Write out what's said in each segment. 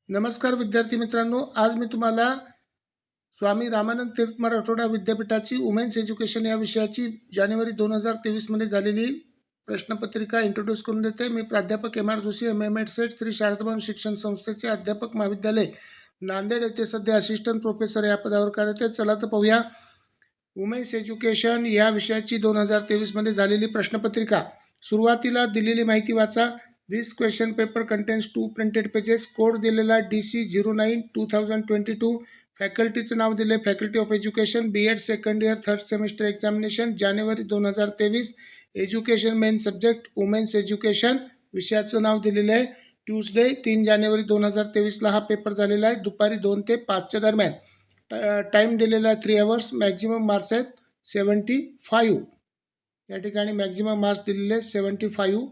नमस्कार विद्यार्थी मित्रांनो, आज मी तुम्हाला स्वामी रामानंद तीर्थ मराठवाडा विद्यापीठाची वुमेन्स एज्युकेशन या विषयाची जानेवारी 2023 मध्ये झालेली प्रश्नपत्रिका इंट्रोड्यूस करून देते. मी प्राध्यापक M R Joshi, MA. SET, Shri Sharadabai शिक्षण संस्थेचे अध्यापक महाविद्यालय नांदेड येथे सध्या असिस्टंट प्रोफेसर या पदावर कार्यरत आहे. चला तर पाहूया वुमेन्स एज्युकेशन या विषयाची 2023 मध्ये झालेली प्रश्नपत्रिका. सुरुवातीला दिलेली माहिती वाचा. This question paper contains 2 printed pages. Code दिलेला DC09/2022. फॅकल्टीचं नाव दिले faculty of education, B.Ed second year third semester examination जानेवारी 2023. Education main subject women's education. विषयाचं नाव दिलेलं आहे. ट्यूजडे 3 जानेवारी 2023ला हा पेपर झालेला आहे. दुपारी 2 ते 5च्या दरम्यान. टाईम दिलेला आहे 3 आवर्स. मॅक्झिमम मार्क्स आहेत 75. या ठिकाणी मॅक्झिमम मार्क्स दिलेले 75.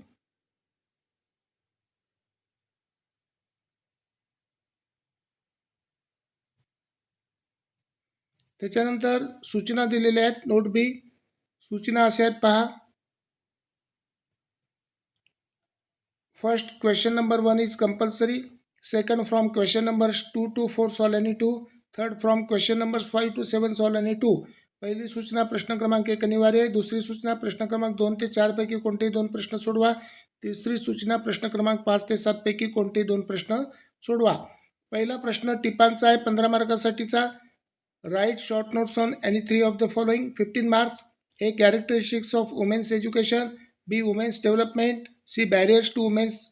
त्याच्यानंतर सूचना दिलेल्या आहेत. नोट बी. सूचना अशा आहेत पहा. First, question number 1 is compulsory. Second, from question numbers 2 to 4 solve any 2. Third, from question numbers 5 to 7 solve any 2. पहिली सूचना प्रश्न क्रमांक 1 अनिवार्य आहे. दुसरी सूचना प्रश्न क्रमांक 2 ते 4 पैकी कोणतेही 2 प्रश्न सोडवा. तिसरी सूचना प्रश्न क्रमांक 5 ते 7 पैकी कोणतेही 2 प्रश्न सोडवा. पहिला प्रश्न टिपांचा आहे 15 मार्कासाठीचा. Write short notes on any 3 of the following 15 marks. A, characteristics of women's education. B, women's development. C, barriers to women's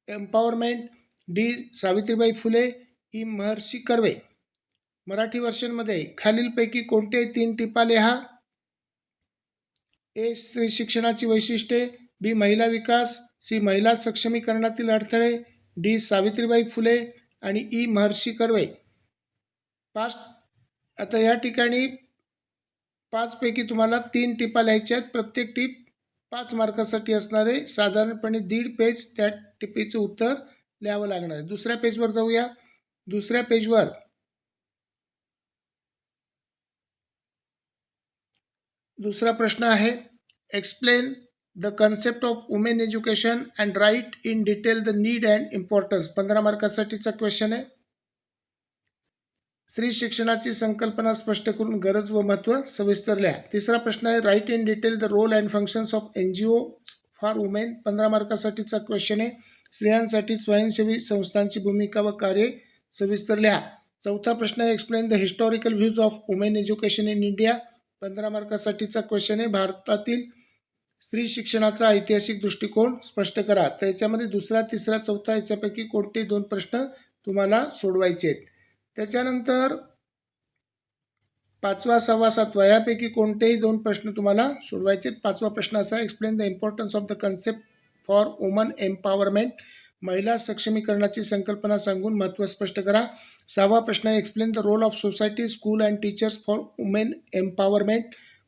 empowerment. D, Savitribai Phule. E, Maharshi Karve. Marathi वर्षनमध्ये खालीलपैकी कोणते 3 टिपा लिहा. A, स्त्री शिक्षणाची वैशिष्ट्ये. B, महिला विकास. C, महिला सक्षमीकरणातील अडथळे. D, सावित्रीबाई फुले. आणि E, महर्षी कर्वे. आता या ठिकाणी 5 पैकी तुम्हाला 3 टिपा लिहायच्या आहेत. प्रत्येक टिप 5 मार्कासाठी असणार आहे. साधारणपणे 1.5 पेज त्या टिपीचं उत्तर लिहावं लागणार आहे. दुसऱ्या पेजवर जाऊया. दुसऱ्या पेजवर दुसरा प्रश्न आहे. Explain the concept of women education and write in detail the need and importance. 15 मार्कासाठीचा क्वेश्चन आहे. स्त्री शिक्षणाची संकल्पना स्पष्ट करून गरज व महत्त्व सविस्तर लिहा. तिसरा प्रश्न आहे. Write in detail the role and functions of NGO for women. 15 मार्कासाठीचा क्वेश्चन आहे. स्त्रियांसाठी स्वयंसेवी संस्थांची भूमिका व कार्य सविस्तर लिहा. चौथा प्रश्न आहे. Explain the historical views of women education in India. 15 मार्कासाठीचा क्वेश्चन आहे. भारतातील स्त्री शिक्षणाचा ऐतिहासिक दृष्टिकोन स्पष्ट करा. तर याच्यामध्ये दुसरा, तिसरा, चौथा याच्यापैकी कोणते 2 प्रश्न तुम्हाला सोडवायचे आहेत. त्याच्यानंतर 5वा, 6वा, 7वा यापैकी कोणतेही 2 प्रश्न तुम्हाला सोडवायचे आहेत. 5वा प्रश्न असा. Explain the importance of the concept for woman empowerment. महिला सक्षमीकरणाची संकल्पना सांगून महत्त्व स्पष्ट करा. 6वा प्रश्न आहे. Explain the role of society, school and teachers for women empowerment.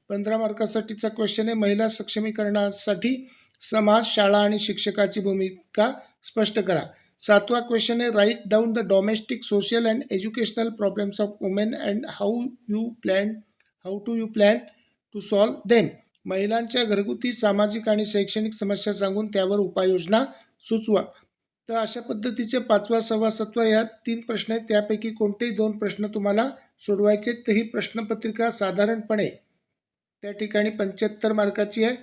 15 मार्कासाठीचा क्वेश्चन आहे. महिला सक्षमीकरणासाठी समाज, शाळा आणि शिक्षकाची भूमिका स्पष्ट करा. 7वा क्वेश्चन आहे. Write down the domestic, social and educational problems of women and how to you plan to solve them. महिलांच्या घरगुती, सामाजिक आणि शैक्षणिक समस्या सांगून त्यावर उपाययोजना सुचवा. तर अशा पद्धतीचे 5वा, 6वा, 7वा या 3 प्रश्न आहेत. त्यापैकी कोणतेही 2 प्रश्न तुम्हाला सोडवायचे. तर ही प्रश्नपत्रिका साधारणपणे त्या ठिकाणी 75 मार्काची आहे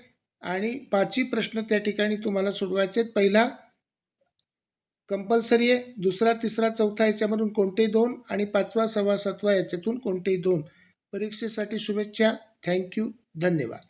आणि 5ही प्रश्न त्या ठिकाणी तुम्हाला सोडवायचे आहेत. पहिला कंपल्सरी आहे. दुसरा, तिसरा, चौथा याच्यामधून कोणतेही 2 आणि 5वा, 6वा, 7वा याच्यातून कोणतेही 2. परीक्षेसाठी शुभेच्छा. थँक्यू. धन्यवाद.